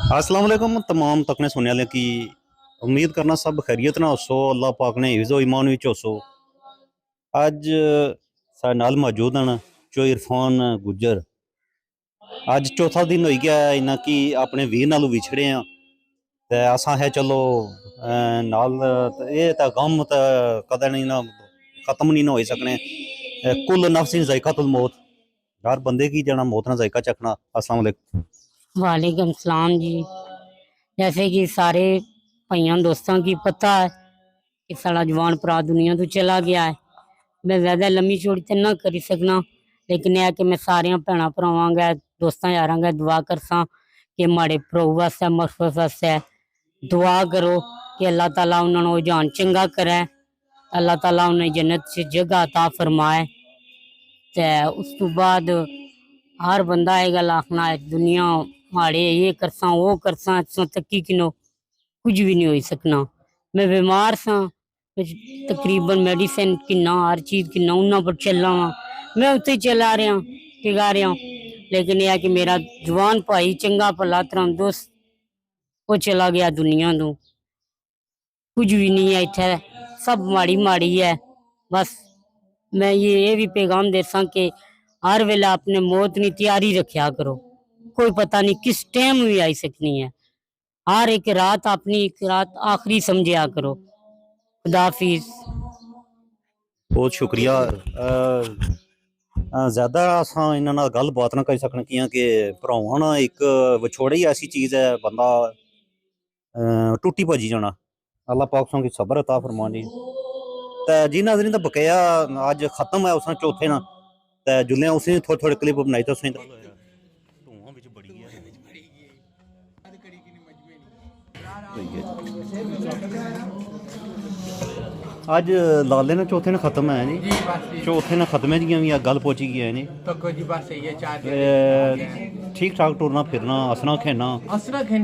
अस्सलाम वालेकुम तमाम तकने सुनने वाले की उम्मीद करना सब खैरियत ना होसो अल्लाह पाक ने हिफ्ज़ो ईमान विच होसो। अज साडे नाल मौजूद हैं जो इरफान गुज्जर। अज चौथा दिन हो गया इन्ना कि अपने वीर नालों विछड़े हैं ते असां है चलो नाल ये तो गम तो कदें नहीं ना खत्म नहीं ना हो सकने। कुल नफ्सिन ज़ायक़ातुल मौत, हर बंदे की जना मौत ना जायका चखना। अस्सलाम वालेकुम। वालेकुम सलाम जी। जैसे कि सारे भाइयों दोस्तों की पता है कि साड़ा जवान भरा दुनिया तो चला गया है। मैं ज़्यादा लम्मी चौड़ी तो ना करी सकना, लेकिन यह कि मैं सारे भैन भरावां गै दोस्तां यारां गै दुआ करसां कि माड़े भ्राऊ वास्ते मकसद वास्ते दुआ करो कि अल्लाह ताला उन्होंने जान चंगा करे, अल्लाह ताला उन्हें जन्नत च जगह अता फरमाए। ते उस तो बाद हर बंदा ये गल आखना है दुनिया माड़े ये करसा वो करसा तक्की किनो कुछ भी नहीं हो सकना। मैं बीमार सा, तकरीबन मेडिसिन किन्ना हर चीज़ किन्ना उन्ना पर चलना वा, मैं उत्ते चला रहा टिका रहा। लेकिन यह कि मेरा जवान भाई चंगा भला तंदुरुस्त वो चला गया दुनिया तो, कुछ भी नहीं है इत्थे, सब माड़ी माड़ी है। बस मैं ये भी पैगाम देसा कि हर वेला अपने मौत की तैयारी रखा करो, कोई पता नहीं किस टाइम भी आई सकनी है। हर एक रात अपनी एक रात आखिरी समझा करो। खुदाफिज। बहुत शुक्रिया। ज़्यादा असां इन्हां नाल गल बात ना करी सकने कि भरावां ना एक विछोड़ा ही ऐसी चीज़ है बंदा टुटी भजी जाना। अल्लाह पाक तुसेंगी सब्र अता फरमानी। ते जिन्ना दिन दा बकाया अज खत्म है उसने चौथे ना ते जुल्ले उसी थोड़ी थोड़ी क्लिप बनाई तो उसी धुआं बिच बड़ी गया अज लाले ने चौथे ने खत्म है नी, चौथे ने खत्मे दियां भी गल पहुंची गई है नी। ठीक ठाक टुरना फिरना हसना खेलना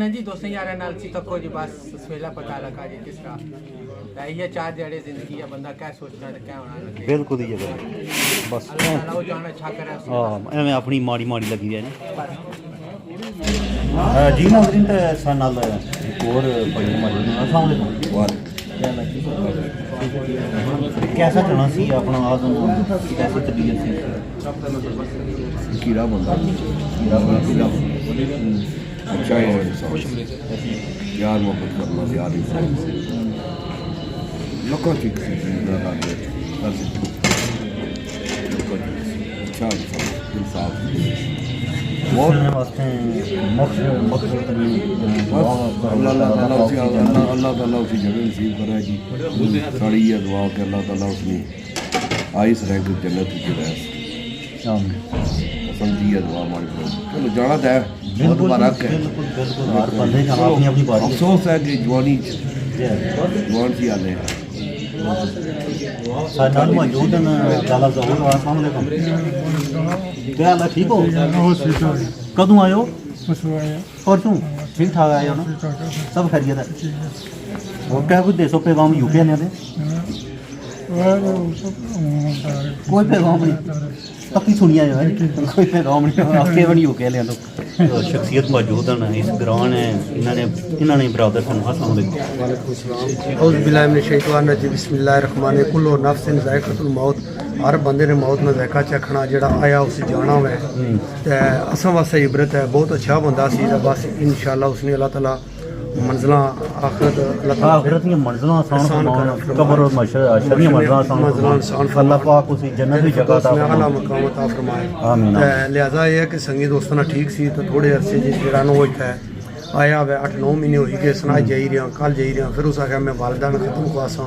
जी दोस्तों यार नाल सी तको जी बस सवेला पता लगा जी किस तरह ये चार जड़े जिंदगी है बंदा क्या सोचना है क्या होना बिल्कुल ही जगह बस अल्लाह वो जाना अच्छा करे। हाँ एवं अपनी माड़ी माड़ी लगी है नी। जी नाज़रीन ते साडे नाल एक और भाई मौजूद हैं। अस्सलाम वालेकुम। कैसा चलना सी अपना आदम कैसी तबीयत सी? कीड़ा बंदा कीड़ा अच्छा है यार मोहब्बत करना यार लोगों की अच्छा इंसाफ बहुत वास्ते अल्लाह ताला उसी जगह नसीब करे जी। साड़ी ये दुआ कि अल्लाह ताला उसने आइस रैंक जन्नत की रैस समझी है दुआ हमारी। चलो जाना तो है बहुत मुबारक है, अफसोस है कि जवानी जवान सी आले हैं मौजूद हैं। क्या हाल है, ठीक हो? कदों आए हो? परसों ठीक ठाक आए हो ना? सब खैरियत है? और क्या कुछ देसो पैगाम यूके ने कोई पैगाम नहीं तकी सुनी आए है कोई पैगाम नहीं आपके बनी यूके ले तो शख्सियत मौजूद हैं इस ग्रान है इन्होंने बरादर सन। बिस्मिल्लाहिर्रहमानिर्रहीम कुल्लु नफ्सिन ज़ायक़ातुल मौत। हर बंदे ने मौत में ज़ायका चखना जेड़ा आया उस जाना है ते असां वास्ते इबरत है। बहुत अच्छा बंदा सी बस इंशाअल्लाह उसने अल्लाह ताला मंजिला आखिरत आखिरत की मंजिला आसान कब्र और महशर की मंजिला आसान अल्लाह पाक उसी जन्नत की जगह अता आला मकाम अता फरमाए। आमीन। लिहाजा ये है कि संगी दोस्तों ने ठीक सी तो थोड़े अरसे जेड़ा नो इत्थे आया वे 8-9 महीने हो गए सना जाई रहा कल जाई रहा फिर उस आख्या मैं वालदा में खत्म खुआसा।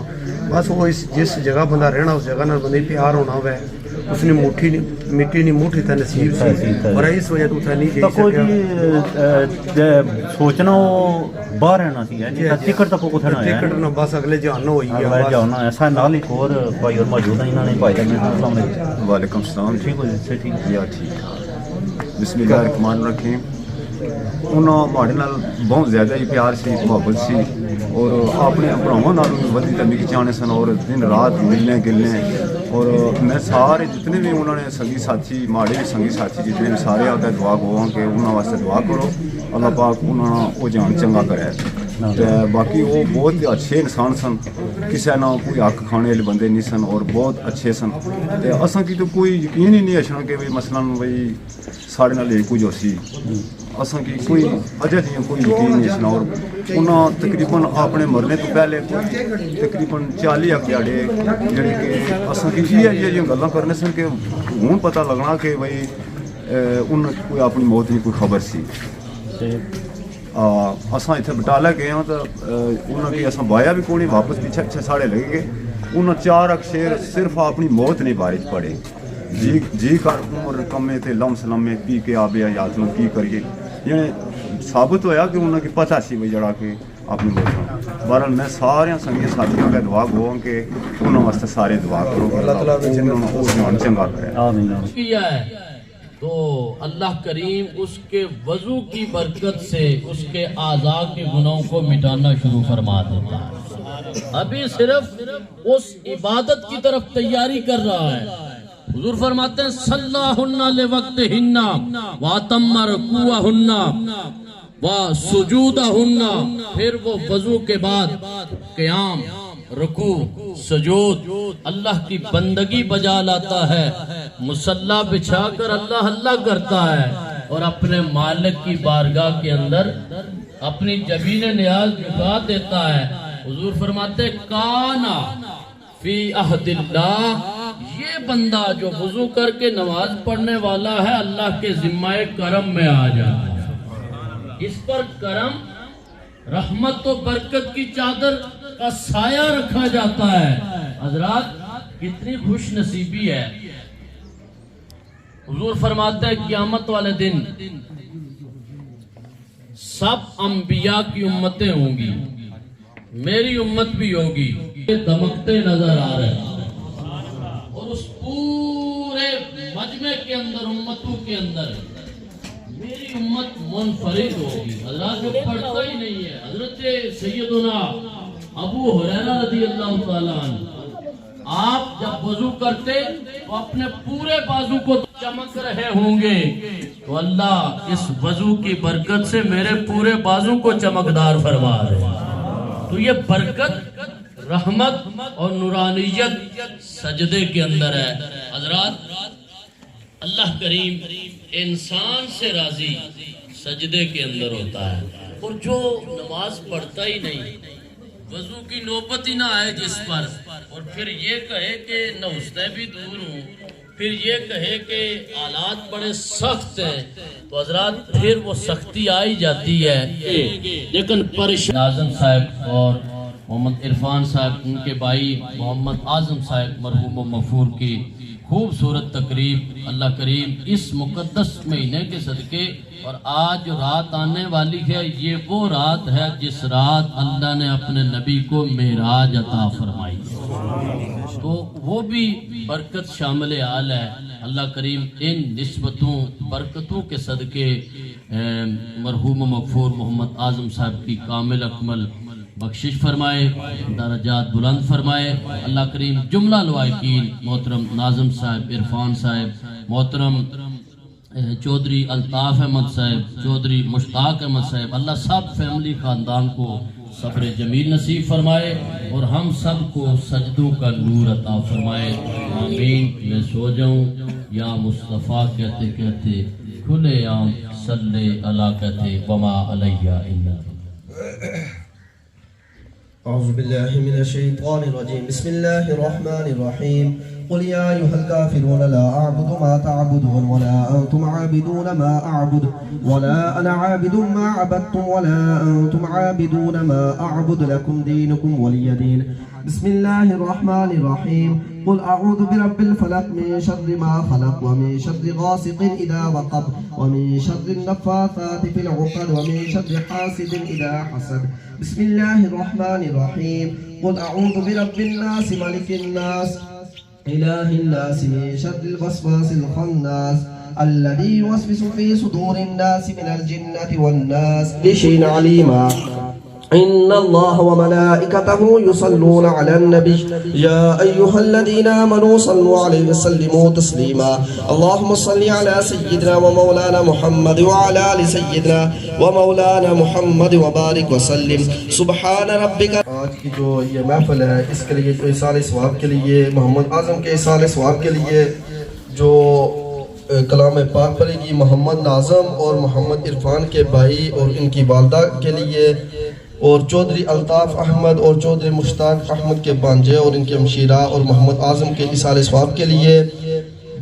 बस वो इस जिस जगह बंदा रहना उस जगह नाल बंदे प्यार होना वै उसने मुट्ठी मिट्टी नहीं मुट्ठी था नसीब सी और इस वजह तो उठा नहीं जाई सकिया। सोचना वो बाहर रहना सी है टिकट तक कुछ ना टिकट ना बस अगले जहान हो गया अगले जाना ऐसा नाल एक और भाई और मौजूद हैं इन्होंने भाई वालेकुम सलाम। ठीक हो से ठीक या ठीक बिस्मिल्लाहिर्रहमानिर्रहीम ਉਹਨਾਂ ਮਾੜੇ ਨਾਲ ਬਹੁਤ ਜ਼ਿਆਦਾ ਹੀ ਪਿਆਰ ਸੀ, ਮੁਹੱਬਤ ਸੀ ਔਰ ਆਪਣੇ ਭਰਾਵਾਂ ਨਾਲੋਂ ਵੀ ਵਧੀ ਤਮੀਕ ਚਾਹਣੇ ਸਨ ਔਰ ਦਿਨ ਰਾਤ ਮਿਲਨੇ ਗਿਲਨੇ। ਔਰ ਮੈਂ ਸਾਰੇ ਜਿਤਨੇ ਵੀ ਉਹਨਾਂ ਨੇ ਸੰਗੀ ਸਾਥੀ ਮਾੜੇ ਸੰਗੀ ਸਾਥੀ ਜਿਤਨੇ ਵੀ ਸਾਰੇ ਆਪਦਾ ਦੁਆ ਗੋਵਾਂ ਕਿ ਉਹਨਾਂ ਵਾਸਤੇ ਦੁਆ ਕਰੋ, ਅੱਲਾਹ ਪਾਕ ਉਹਨਾਂ ਨੂੰ ਉਹ ਜਾਨ ਚੰਗਾ ਕਰੇ। ਤੇ ਬਾਕੀ ਉਹ ਬਹੁਤ ਅੱਛੇ ਇਨਸਾਨ ਸਨ, ਕਿਸੇ ਨਾਲ ਕੋਈ ਹੱਕ ਖਾਣੇ ਵਾਲੇ ਬੰਦੇ ਨਹੀਂ ਸਨ ਔਰ ਬਹੁਤ ਅੱਛੇ ਸਨ। ਤੇ ਅਸਾਂ ਕੀ ਤਾਂ ਕੋਈ ਯਕੀਨ ਹੀ ਨਹੀਂ ਅਛਣਾ ਕਿ ਵੀ ਮਸਲਨ ਬਈ ਸਾਡੇ ਨਾਲ ਇਹ ਕੁਝ ਹੋਸੀ, ਅਸਾਂ ਕੀ ਕੋਈ ਅਜੇ ਨਹੀਂ ਕੋਈ ਯਕੀਨ ਨਹੀਂ ਅਛਣਾ। ਔਰ ਉਹਨਾਂ ਤਕਰੀਬਨ ਆਪਣੇ ਮਰਨੇ ਤੋਂ ਪਹਿਲੇ ਤਕਰੀਬਨ 40 ਦਿਹਾੜੇ ਜਿਹੜੇ ਕਿ ਅਸਾਂ ਕੀ ਇਹ ਗੱਲਾਂ ਕਰਨੇ ਸਨ ਕਿ ਹੁਣ ਪਤਾ ਲੱਗਣਾ ਕਿ ਬਈ ਉਹਨਾਂ ਕੋਈ ਆਪਣੀ ਮੌਤ ਦੀ ਕੋਈ ਖਬਰ ਸੀ। ਅਸਾਂ ਇੱਥੇ ਬਟਾਲਾ ਗਏ ਹਾਂ ਤਾਂ ਉਹਨਾਂ ਦੀ ਅਸਾਂ ਬਾਇਆ ਵੀ ਕੋਣੀ ਵਾਪਸ ਪਿੱਛੇ ਸਾੜੇ ਲੱਗੇ ਗਏ। ਉਹਨਾਂ 4 ਅਕਸ਼ਰ ਸਿਰਫ ਆਪਣੀ ਮੌਤ ਨਹੀਂ ਬਾਰੇ ਪੜੇ, ਜੀ ਕਰ ਉਮਰ ਕਮੇ ਤੇ ਲਮਸ ਲੰਮੇ ਪੀ ਕੇ ਆਵੇ ਯਾਦ ਨੂੰ ਕੀ ਕਰੀਏ। ਜਿਵੇਂ ਸਾਬਤ ਹੋਇਆ ਕਿ ਉਹਨਾਂ ਕੀ ਪਤਾ ਸੀ ਵੀ ਜਿਹੜਾ ਕਿ ਆਪਣੀ ਮੌਤ। ਬਹਰਹਾਲ ਮੈਂ ਸਾਰਿਆਂ ਸੰਗੀਆਂ ਸਾਥੀਆਂ ਦਾ ਦੁਆ ਗੋਵਾਂ ਕਿ ਉਹਨਾਂ ਵਾਸਤੇ ਸਾਰੇ ਦੁਆ ਕਰੋ, ਅੱਲਾਹ ਤਾਲਾ ਉਹ ਜਾਨ ਚੰਗਾ करे। आमीन। तो अल्लाह करीम उसके वजू की बरकत से उसके आज़ा के गुनाहों को मिटाना शुरू फरमा देता है। अभी सिर्फ उस इबादत की तरफ तैयारी कर रहा है। हुजूर फरमाते हैं सल्लाहुन्ना लिवक्तिहिन्ना व तम्मा रुकुअहुन्ना व सुजूदहुन्ना। फिर वो वजू के बाद क़याम, रुकू, सजूद, अल्लाह की बंदगी बजा लाता है, मुसल्ला बिछा कर अल्लाह अल्लाह करता है और अपने मालिक की बारगाह के अंदर अपनी जबीन नियाज झुका देता है। हुजूर फरमाते काना फी अहदिल्लाह, ये बंदा जो वुजू करके नमाज पढ़ने वाला है अल्लाह के जिम्मा करम में आ जाता है। इस पर करम, रहमत और बरकत की चादर का साया रखा जाता है। हजरात कितनी खुश नसीबी है। हुजूर फरमाते हैं क़यामत वाले दिन सब अंबिया की उम्मतें होंगी, मेरी उम्मत भी होगी। ये दमकते नजर आ रहे हैं और उस पूरे मजमे के अंदर उम्मतों के अंदर मेरी उम्मत मुनफरिद होगी। हजरत जो पढ़ता ही नहीं है, हजरत सैयदुना अबू हुरैरा रज़ियल्लाहु ताला अन्हु, आप जब वजू करते तो अपने पूरे बाजू को चमक रहे होंगे, तो अल्लाह इस वजू की बरकत से मेरे पूरे बाजू को चमकदार फरमा रहे हैं। तो ये बरकत, रहमत और नूरानियत सजदे के अंदर है। हजरात अल्लाह करीम इंसान से राजी सजदे के अंदर होता है। और जो नमाज पढ़ता ही नहीं, वजू की नौबत ही ना आए जिस पर, और फिर ये कहे कि नौस्ते भी दूर हूँ, फिर ये कहे कि हालात बड़े सख्त हैं, तो हजरात फिर वो सख्ती आ ही जाती है। लेकिन परेशान आजम साहब और मोहम्मद इरफान साहब, उनके भाई मोहम्मद आजम साहब मरहूम मगफूर की खूबसूरत तकरीब अल्लाह करीम इस मुकद्दस महीने के सदके, और आज जो रात आने वाली है ये वो रात है जिस रात अल्लाह ने अपने नबी को मेराज अता फरमाई, तो वो भी बरकत शामिल आल है। अल्लाह करीम इन निस्बतों बरकतों के सदके मरहूम मगफूर मोहम्मद आजम साहब की कामिल अकमल बख्शिश फरमाए, दरजात बुलंद फरमाए। अल्लाह करीम जुमला लवाकिन मोहतरम नाज़िम साहब, इरफान साहब, मोहतरम चौधरी अल्ताफ़ अहमद साहब, चौधरी मुश्ताक अहमद साहब, अल्लाह सब फैमिली ख़ानदान को सब्र जमील नसीब फरमाए और हम सब को सजदों का नूर अता फरमाए। आमीन। मैं सो जाऊँ या मुस्तफ़ा कहते कहते खुले आम सल्ले अला कहते वमा अलैया इल्ला। أعوذ بالله من الشيطان الرجيم بسم الله الرحمن الرحيم قل يا أيها الكافرون لا أعبد ما تعبدون ولا أنتم عابدون ما أعبد ولا أنا عابد ما عبدتم ولا أنتم عابدون ما أعبد لكم دينكم ولي دين بسم الله الرحمن الرحيم قل أعوذ برب الفلق من شر ما خلق ومن شر غاسق إذا وقب ومن شر النفاثات في العقد ومن شر حاسد إذا حسد بسم الله الرحمن الرحيم قل أعوذ برب الناس ملك الناس إله الناس من شر الوسواس الخناس الذي يوسوس في صدور الناس من الجنة والناس بشيء عليما إن الله وملائكته يصلون على النبي يا أيها الذين آمنوا صلوا عليه وسلموا تسليما اللهم صل على سيدنا ومولانا محمد وعلى آل سيدنا ومولانا محمد وبارك وسلم سبحان ربك. آج کی جو یہ محفل ہے اس کے لیے جو ایصال ثواب کے لیے محمد اعظم کے ایصال ثواب کے لیے جو کلام پاک پڑھے گی محمد ناظم اور محمد عرفان کے بھائی اور ان کی والدہ کے لیے، اور چودھری الطاف احمد اور چودھری مشتاق احمد کے بانجے اور ان کے مشیرہ اور محمد اعظم کے ایصال ثواب کے لیے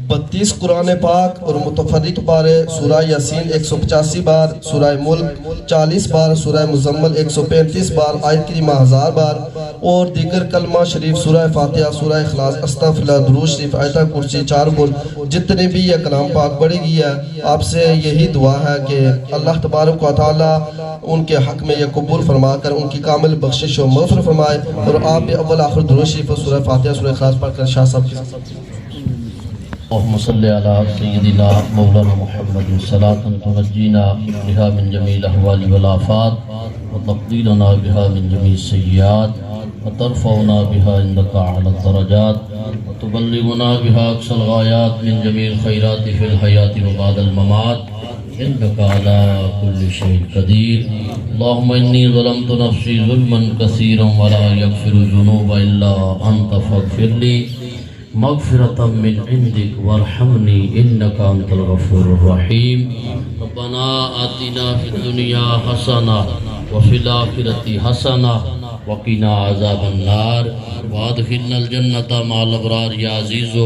32 قرآن پاک اور متفرق پارے سورہ یاسین 185 بار، سورہ ملک 40 بار، سورہ مزمل 135 بار، آیت کریمہ 1000 بار، اور دیگر کلمہ شریف سورہ فاتحہ، سورہ اخلاص، استغفراللہ، درود شریف، آیتہ کرسی 4 بار، جتنے بھی یہ کلام پاک پڑھی گئی ہے آپ سے یہی دعا ہے کہ اللہ تبارک و تعالیٰ ان کے حق میں یہ قبول فرما کر ان کی کامل بخشش و مغفرت فرمائے، اور آپ بھی اول آخر درود شریف اور سورہ فاتحہ سورہ اخلاص پڑھ کر شاہ صاحب کی اللهم صل على سيدنا مولانا محمد صلاة تنجينا بها من جميع الأهوال والآفات وتقضي لنا بها من جميع السيئات وترفعنا بها عندك أعلى الدرجات وتبلغنا بها أقصى الغايات من جميع الخيرات في الحياة وبعد الممات إنك على كل شيء قدير. اللهم إني ظلمت نفسي ظلما كثيرا ولا يغفر الذنوب إلا أنت فاغفر لي مغفرة من عندك وارحمني إنك أنت الغفور الرحيم. ربنا آتنا في الدنيا حسنة وفي الآخرة حسنة وقنا عذاب النار وادخلنا الجنة مع الأبرار يا عزيز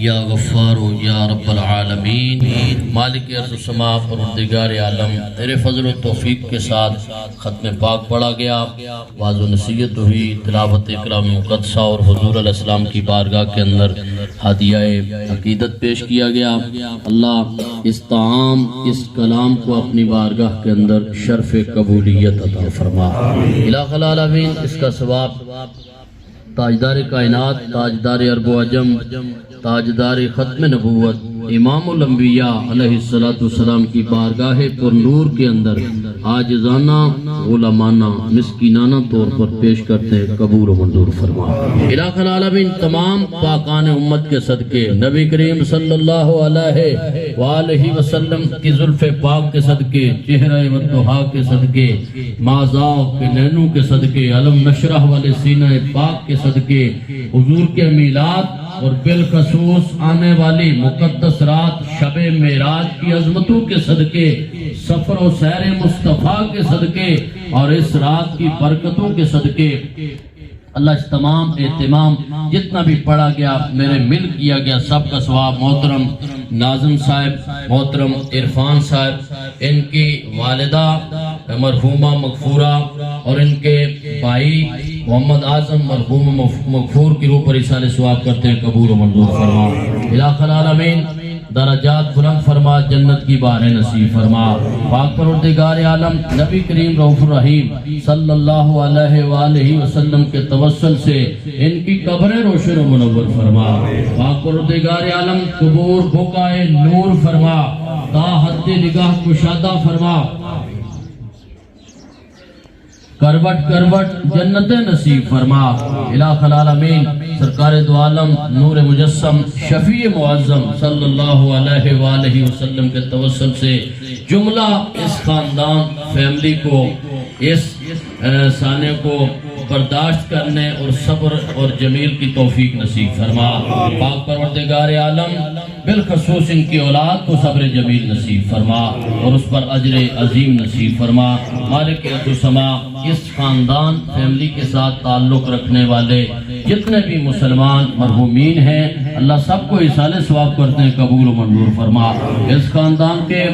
یا غفار یا رب العالمین. مالک ارض و سما پروردگار عالم، تیرے فضل و توفیق کے ساتھ ختم پاک پڑھا گیا، واعظ و نصیحت ہوئی، تلاوت کلام مقدسہ اور حضور علیہ السلام کی بارگاہ کے اندر ہدیہ عقیدت پیش کیا گیا. اللہ اس طعام اس کلام کو اپنی بارگاہ کے اندر شرف قبولیت عطا فرما. الہ العالمین اس کا ثواب تاجدار کائنات، تاجدار عرب و عجم، تاجدار ختم نبوت امام الانبیاء علیہ السلام کی بارگاہ پر نور کے اندر عاجزانہ غلامانہ مسکینانہ طور پر پیش کرتے ہیں، قبول و منظور فرما. الہ العالمین تمام پاکان امت کے صدقے، نبی کریم صلی اللہ علیہ وآلہ وسلم کی زلف پاک کے صدقے، چہرہ والضحا کے صدقے، مازاق کے نینو کے صدقے، علم نشرح والے سینہ پاک کے صدقے، حضور کے میلاد اور بالخصوص آنے والی مقدس رات شب معراج کی عظمتوں کے صدقے، سفر و سیر مصطفیٰ کے صدقے اور اس رات کی برکتوں کے صدقے اللہ اس تمام اہتمام جتنا بھی پڑھا گیا میرے مل کیا گیا سب کا ثواب محترم ناظم صاحب، محترم عرفان صاحب، ان کی والدہ مرحومہ مغفورہ اور ان کے بھائی محمد اعظم مرحوم مغفور کی روح پر ایصال ثواب کرتے ہیں، قبول و منظور فرما. الہ العالمین درجات بلند فرما، جنت کی باریں نصیب فرما. پاک پروردگار عالم نبی کریم رؤوف الرحیم صلی اللہ علیہ وآلہ وسلم کے توسل سے ان کی قبریں روشن و منور فرما. پاک پروردگار عالم قبور بقائے نور فرما، تا حد نگاہ کشادہ فرما، کروٹ کروٹ جنت نصیب فرما. الہ العالمین سرکار دو عالم نور مجسم شفیع معظم صلی اللہ علیہ وآلہ وسلم کے توسل سے جملہ اس خاندان فیملی کو اس سانے کو برداشت کرنے اور صبر اور جمیل کی توفیق نصیب فرما. پاک پروردگار عالم بالخصوص ان کی اولاد کو صبر جمیل نصیب فرما اور اس پر اجر عظیم نصیب فرما. مالک ارض و سما اس خاندان فیملی کے ساتھ تعلق رکھنے والے جتنے بھی مسلمان مرحومین ہیں اللہ سب کو ایصال ثواب کرتے ہیں، قبول و منظور فرما. اس خاندان کے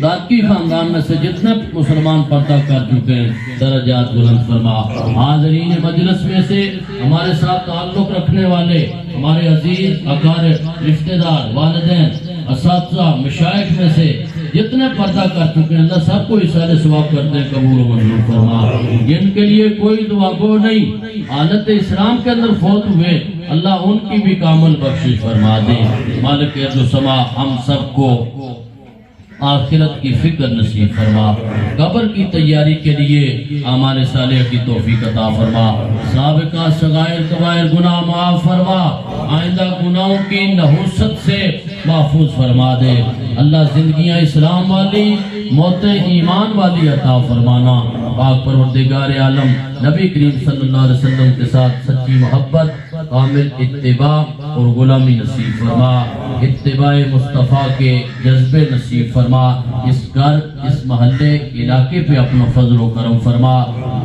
دادکی خاندان میں سے جتنے مسلمان پردہ کر چکے ہیں درجات بلند فرما. حاضرین مجلس میں سے ہمارے ساتھ تعلق رکھنے والے ہمارے عزیز اقارب رشتہ دار والدین اساتذہ مشائخ میں سے जितने पर्दा कर चुके हैं अल्लाह सबको इशारे सवाब करते हैं, कबूल व मंजूर फरमा। जिनके लिए कोई दुआ गो नहीं, हालत इस्लाम के अंदर फौत हुए, अल्लाह उनकी भी कामल बख्शिश फरमा दे। मालिक अर्ज़ समा हम सबको आखिरत की फिक्र नसीब फरमा, कब्र की तैयारी के लिए आमाल सालेह की तौफीक अता फरमा, साबिका सगायर कबायर गुनाह माफ फरमा, आइंदा गुनाहों की नहुसत से महफूज फरमा दे। अल्लाह जिंदगियां इस्लाम वाली, मौतें ईमान वाली अता फरमाना। पाक परवरदिगार आलम नबी करीम सल्लल्लाहु अलैहि वसल्लम के साथ सच्ची मोहब्बत, कामिल इत्तिबा और गुलामी नसीब फरमा। इत्तिबाए मुस्तफ़ा के जज्बे नसीब फरमा। इस घर, इस महल्ले, इलाके पे अपना फजल व करम फरमा।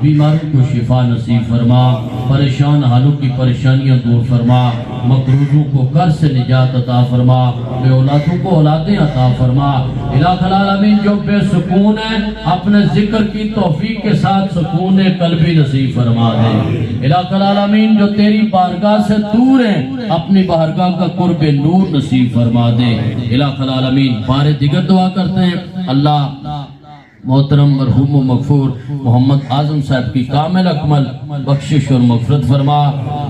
बीमारों को शिफा नसीब फरमा, परेशान हालों की परेशानियां दूर फरमा, मकरूजों को कर्ज से निजात अता फरमा, बे औलादों को औलादें अता फरमा। इलाहुल आलमीन जो बेसुकून है अपने जिक्र की तौफीक के साथ सुकून कल्बी नसीब फरमा दे। इलाहुल आलमीन जो तेरी बारगाह से दूर है अपनी बारगाह का कुर्ब नूर नसीब फरमा दे। इलाहुल आलमीन बारे दिगर दुआ करते हैं, अल्लाह मोहतरम मरहूम व मगफूर मोहम्मद आजम साहब की कामिल अकमल बख्शिश और मगफरत फरमा,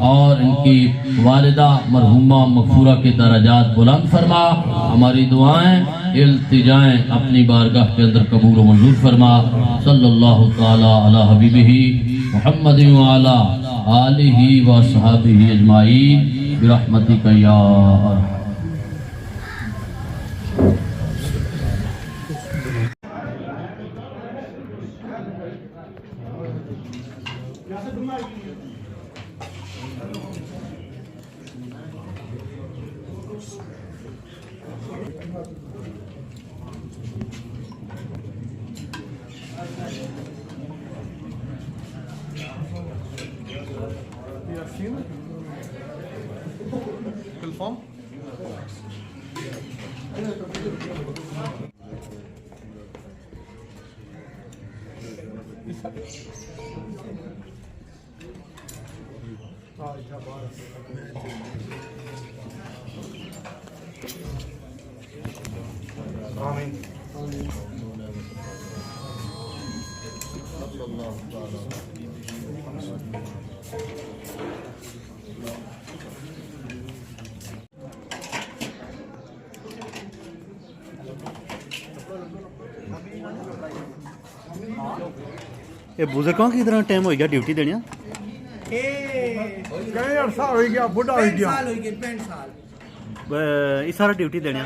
और इनकी वालिदा मरहूमा मगफूरा के दराजात बुलंद फरमा। हमारी दुआएं इल्तिजाएं अपनी बारगाह के अंदर कबूल व मंजूर फरमा। सल्लल्लाहु ताला अला हबीबिही मुहम्मदिन व अला आलिही व सहाबिही अजमाईन बिरहमतिका या अरहम। ਇਹ ਬਜ਼ੁਰਗਾਂ ਕੀ ਤਰ੍ਹਾਂ ਟਾਈਮ ਹੋ ਗਿਆ ਡਿਊਟੀ ਦੇਣੀ ਆ? कई अरसा हो गया, बुढ़ा हो गया, 65 साल ਇਹ ਸਾਰਾ ਡਿਊਟੀ ਦੇਣੀ ਆ,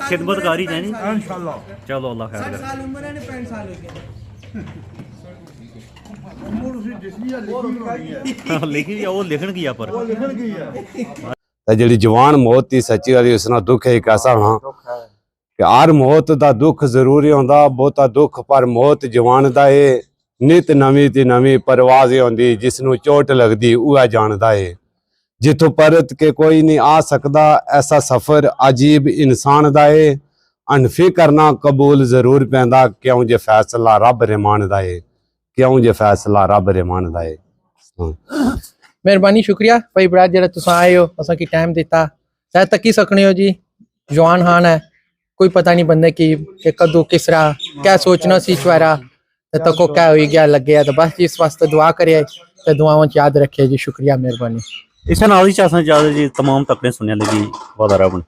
ਖਿਦਮਤਕਾਰੀ ਦੇਣੀ इंशाल्लाह। ਚਲੋ ਅੱਲਾ ਖੈਰ ਕਰੇ। साल उम्र है 65 साल हो गए। ਲਿਖੀ ਉਹ ਲਿਖਣ ਕੀ ਆ ਪਰ ਤੇ ਜਿਹੜੀ ਜਵਾਨ ਮੌਤ ਦੀ ਸੱਚੀ ਵਾਲੀ ਉਸ ਨਾਲ ਦੁੱਖ ਹੈ ਇੱਕ ਐਸਾ ਹੋਣਾ ਕਿ ਹਰ ਮੌਤ ਦਾ ਦੁੱਖ ਜ਼ਰੂਰੀ ਹੁੰਦਾ, ਬਹੁਤਾ ਦੁੱਖ ਪਰ ਮੌਤ ਜਵਾਨ ਦਾ ਏ ਨਿਤ ਨਵੀਂ ਤੇ ਨਵੀਂ ਪਰਵਾਜ਼ ਹੁੰਦੀ, ਜਿਸ ਨੂੰ ਚੋਟ ਲੱਗਦੀ ਉਹ ਜਾਣਦਾ ਏ। ਜਿੱਥੋਂ ਪਰਤ ਕੇ ਕੋਈ ਨਹੀਂ ਆ ਸਕਦਾ, ਐਸਾ ਸਫ਼ਰ ਅਜੀਬ ਇਨਸਾਨ ਦਾ ਏ। ਅਨਫੀ ਕਰਨਾ ਕਬੂਲ ਜ਼ਰੂਰ ਪੈਂਦਾ, ਕਿਉਂ ਜੇ ਫੈਸਲਾ ਰੱਬ ਰਹਿਮਾਨ ਦਾ ਏ, ਕਿਉਂ ਜੇ ਫੈਸਲਾ ਰੱਬ ਰਹਿਮਾਨ ਦਾ ਏ। मेहरबानी शुक्रिया भाई बराज जरा तुस आए हो, असा की टाइम दिता, शायद तक ही सकने हो जी। जवान हान है, कोई पता नहीं बंदे की कि कदू किस तरह क्या सोचना सी चुरा तको क्या हो गया लग गया, तो बस इस वास्ते दुआ करे तो दुआओं याद रखे जी। शुक्रिया मेहरबानी। ਇਸ ਨਾਲ ਹੀ ਚਾਸਾਂ ਜਿਆਦਾ ਜੀ तमाम तकड़े सुनने लगी वादा रबन।